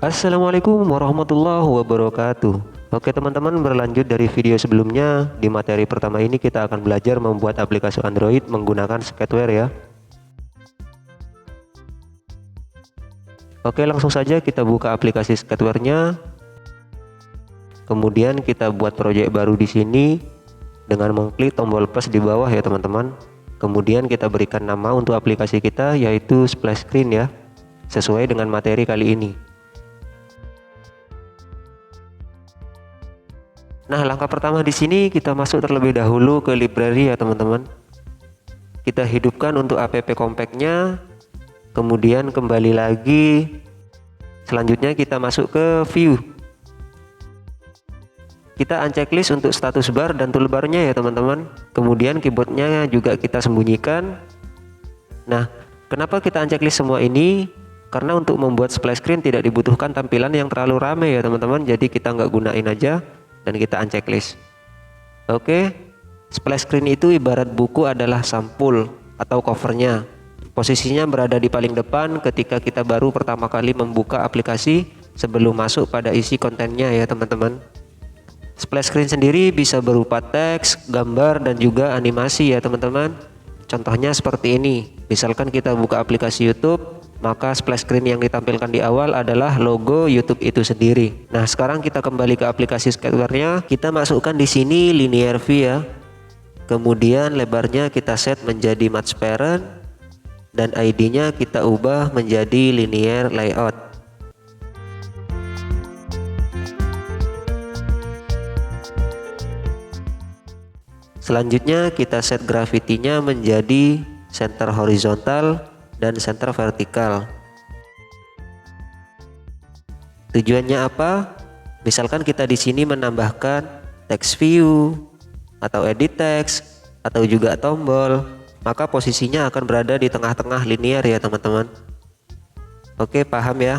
Assalamualaikum warahmatullahi wabarakatuh. Oke teman-teman, berlanjut dari video sebelumnya. Di materi pertama ini kita akan belajar membuat aplikasi Android menggunakan Sketchware ya. Oke, langsung saja kita buka aplikasi Sketchware-nya. Kemudian kita buat proyek baru di sini dengan mengklik tombol plus di bawah ya teman-teman. Kemudian kita berikan nama untuk aplikasi kita yaitu Splash Screen ya, sesuai dengan materi kali ini. Nah, langkah pertama di sini kita masuk terlebih dahulu ke library ya teman-teman. Kita hidupkan untuk app compact-nya, kemudian kembali lagi. Selanjutnya kita masuk ke view. Kita unchecklist untuk status bar dan toolbar-nya ya teman-teman. Kemudian keyboard-nya juga kita sembunyikan. Nah, kenapa kita unchecklist semua ini? Karena untuk membuat splash screen tidak dibutuhkan tampilan yang terlalu ramai ya teman-teman. Jadi kita nggak gunain aja dan kita unchecklist. Oke, splash screen itu ibarat buku adalah sampul atau covernya. Posisinya berada di paling depan ketika kita baru pertama kali membuka aplikasi sebelum masuk pada isi kontennya ya teman-teman. Splash screen sendiri bisa berupa teks, gambar, dan juga animasi ya teman-teman. Contohnya seperti ini. Misalkan kita buka aplikasi YouTube, maka splash screen yang ditampilkan di awal adalah logo YouTube itu sendiri. Nah, sekarang kita kembali ke aplikasi Sketchware-nya. Kita masukkan di sini linear view ya. Kemudian lebarnya kita set menjadi match parent dan ID-nya kita ubah menjadi linear layout. Selanjutnya kita set gravity-nya menjadi center horizontal dan center vertikal. Tujuannya apa? Misalkan kita di sini menambahkan text view atau edit text atau juga tombol, maka posisinya akan berada di tengah-tengah linear ya teman-teman. Oke, paham ya?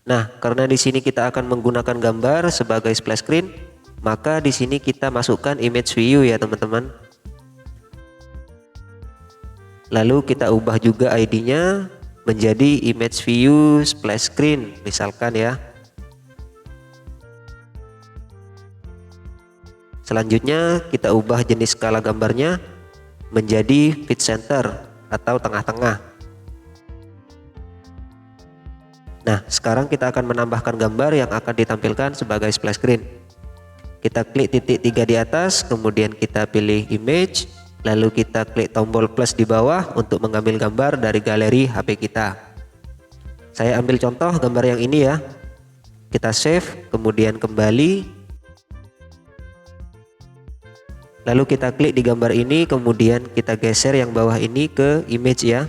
Nah, karena di sini kita akan menggunakan gambar sebagai splash screen, maka di sini kita masukkan image view ya teman-teman. Lalu kita ubah juga ID-nya menjadi image view splash screen misalkan ya. Selanjutnya kita ubah jenis skala gambarnya menjadi fit center atau tengah-tengah. Nah, sekarang kita akan menambahkan gambar yang akan ditampilkan sebagai splash screen. Kita klik titik 3 di atas, kemudian kita pilih image. Lalu kita klik tombol plus di bawah untuk mengambil gambar dari galeri HP kita. Saya ambil contoh gambar yang ini ya. Kita save, kemudian kembali. Lalu kita klik di gambar ini, kemudian kita geser yang bawah ini ke image ya.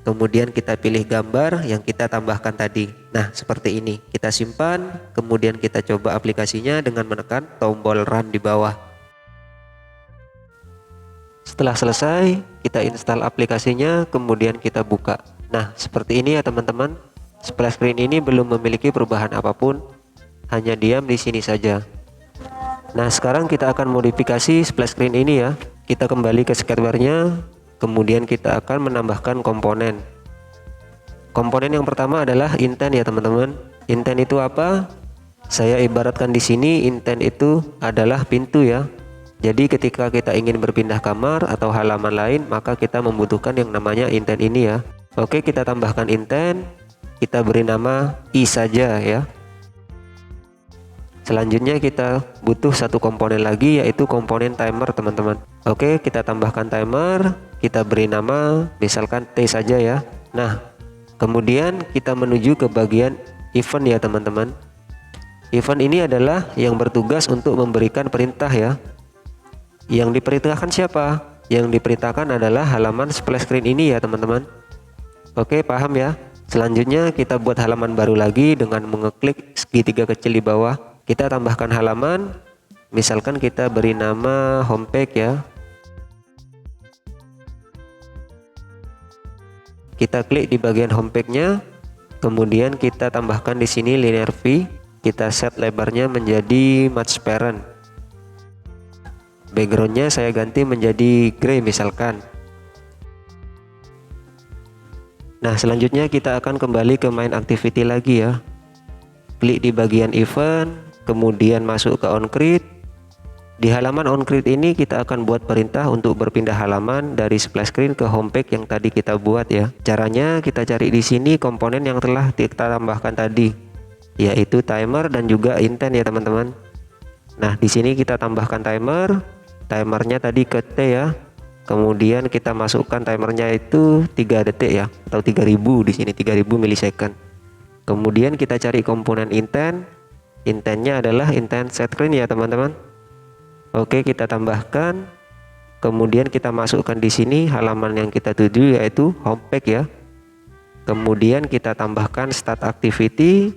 Kemudian kita pilih gambar yang kita tambahkan tadi. Nah, seperti ini. Kita simpan, kemudian kita coba aplikasinya dengan menekan tombol run di bawah. Setelah selesai, kita install aplikasinya, kemudian kita buka. Nah, seperti ini ya teman-teman. Splash screen ini belum memiliki perubahan apapun, hanya diam di sini saja. Nah, sekarang kita akan modifikasi splash screen ini ya. Kita kembali ke Sketchware-nya, kemudian kita akan menambahkan komponen. Komponen yang pertama adalah intent ya teman-teman. Intent itu apa? Saya ibaratkan di sini intent itu adalah pintu ya. Jadi ketika kita ingin berpindah kamar atau halaman lain, maka kita membutuhkan yang namanya intent ini ya. Oke, kita tambahkan intent, kita beri nama I saja ya. Selanjutnya kita butuh satu komponen lagi, yaitu komponen timer teman-teman. Oke, kita tambahkan timer, kita beri nama misalkan T saja ya. Nah, kemudian kita menuju ke bagian event ya teman-teman. Event ini adalah yang bertugas untuk memberikan perintah ya. Yang diperintahkan siapa? Yang diperintahkan adalah halaman splash screen ini ya teman-teman. Oke, paham ya? Selanjutnya kita buat halaman baru lagi dengan mengeklik segitiga kecil di bawah. Kita tambahkan halaman, misalkan kita beri nama homepage ya. Kita klik di bagian homepage-nya, kemudian kita tambahkan di sini linear view. Kita set lebarnya menjadi match parent. Backgroundnya saya ganti menjadi grey misalkan. Nah, selanjutnya kita akan kembali ke main activity lagi ya. klik di bagian event, kemudian masuk ke on-create. Di halaman on-create ini kita akan buat perintah untuk berpindah halaman dari splash screen ke homepage yang tadi kita buat ya. Caranya kita cari di sini komponen yang telah kita tambahkan tadi, yaitu timer dan juga intent ya teman-teman. Nah, di sini kita tambahkan timernya tadi ke T ya. Kemudian kita masukkan timernya itu 3 detik ya, atau 3000 di sini 3000 milisecond. Kemudian kita cari komponen intentnya adalah intent set screen ya teman-teman. Oke, kita tambahkan, kemudian kita masukkan di sini halaman yang kita tuju yaitu homepage ya. Kemudian kita tambahkan start activity.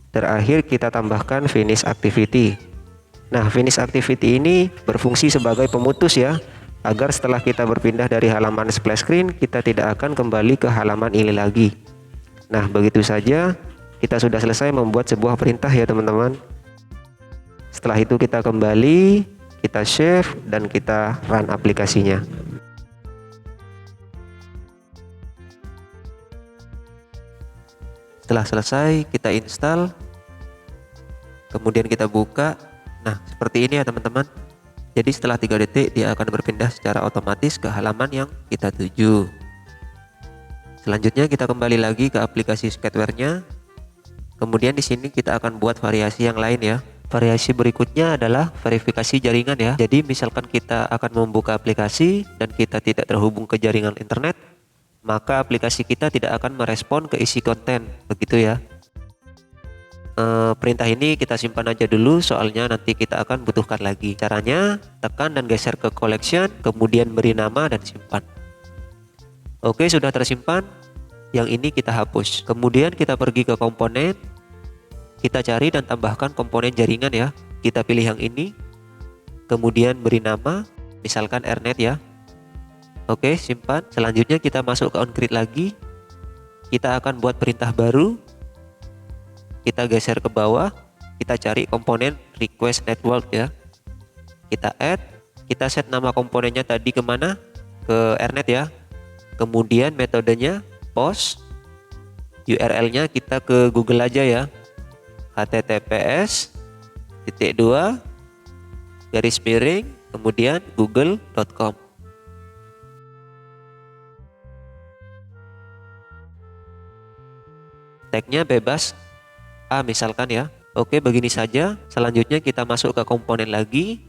Terakhir kita tambahkan finish activity. Nah, finish activity ini berfungsi sebagai pemutus ya, agar setelah kita berpindah dari halaman splash screen, kita tidak akan kembali ke halaman ini lagi. Nah, begitu saja kita sudah selesai membuat sebuah perintah ya teman-teman. Setelah itu kita kembali, kita save dan kita run aplikasinya. Setelah selesai kita install, kemudian kita buka. Nah, seperti ini ya teman-teman. Jadi setelah 3 detik dia akan berpindah secara otomatis ke halaman yang kita tuju. Selanjutnya kita kembali lagi ke aplikasi Sketchware-nya. Kemudian di sini kita akan buat variasi yang lain ya. Variasi berikutnya adalah verifikasi jaringan ya. Jadi misalkan kita akan membuka aplikasi dan kita tidak terhubung ke jaringan internet, maka aplikasi kita tidak akan merespon ke isi konten, begitu ya. Perintah ini kita simpan aja dulu, soalnya nanti kita akan butuhkan lagi. Caranya tekan dan geser ke collection, kemudian beri nama dan simpan. Oke, sudah tersimpan. Yang ini kita hapus. Kemudian kita pergi ke komponen, kita cari dan tambahkan komponen jaringan ya. Kita pilih yang ini, kemudian beri nama, misalkan Ethernet ya. Oke, simpan. Selanjutnya kita masuk ke on-create lagi. Kita akan buat perintah baru. Kita geser ke bawah, kita cari komponen request network ya. Kita add, kita set nama komponennya tadi kemana? Ke Ethernet ya. Kemudian metodenya post, URL-nya kita ke Google aja ya. https:// kemudian google.com. Tagnya bebas A misalkan ya. Oke, begini saja. Selanjutnya kita masuk ke komponen lagi.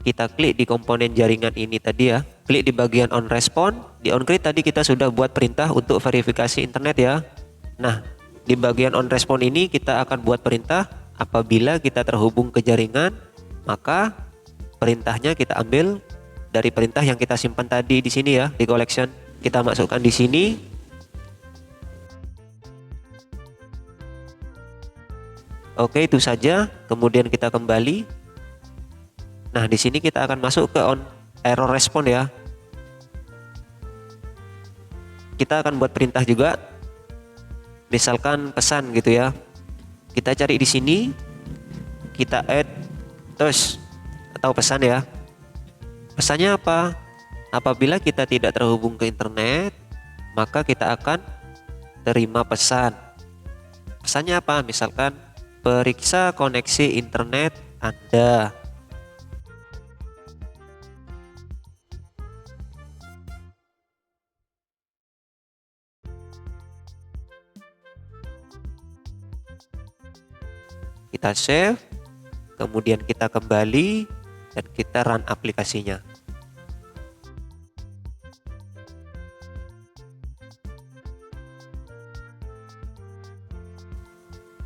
Kita klik di komponen jaringan ini tadi ya. Klik di bagian on respond. Di on create tadi kita sudah buat perintah untuk verifikasi internet ya. Nah, di bagian on respond ini kita akan buat perintah apabila kita terhubung ke jaringan, maka perintahnya kita ambil dari perintah yang kita simpan tadi di sini ya, di collection. Kita masukkan di sini. Oke, itu saja. Kemudian kita kembali. Nah, di sini kita akan masuk ke on error respond ya. Kita akan buat perintah juga. Misalkan pesan gitu ya. Kita cari di sini. Kita add toast atau pesan ya. Pesannya apa? Apabila kita tidak terhubung ke internet, maka kita akan terima pesan. Pesannya apa? Misalkan periksa koneksi internet Anda. Kita save, kemudian kita kembali dan kita run aplikasinya.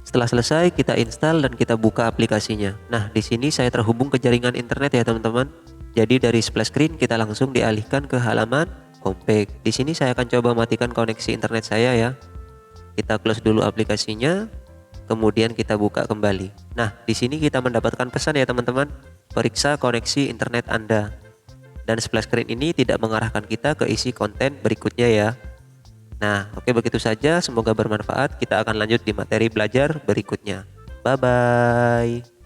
Setelah selesai kita install dan kita buka aplikasinya. Nah, di sini saya terhubung ke jaringan internet ya teman-teman. Jadi dari splash screen kita langsung dialihkan ke halaman homepage. Di sini saya akan coba matikan koneksi internet saya ya. Kita close dulu aplikasinya, kemudian kita buka kembali. Nah, di sini kita mendapatkan pesan ya teman-teman. Periksa koneksi internet Anda. Dan splash screen ini tidak mengarahkan kita ke isi konten berikutnya ya. Nah, oke, begitu saja. Semoga bermanfaat. Kita akan lanjut di materi belajar berikutnya. Bye-bye.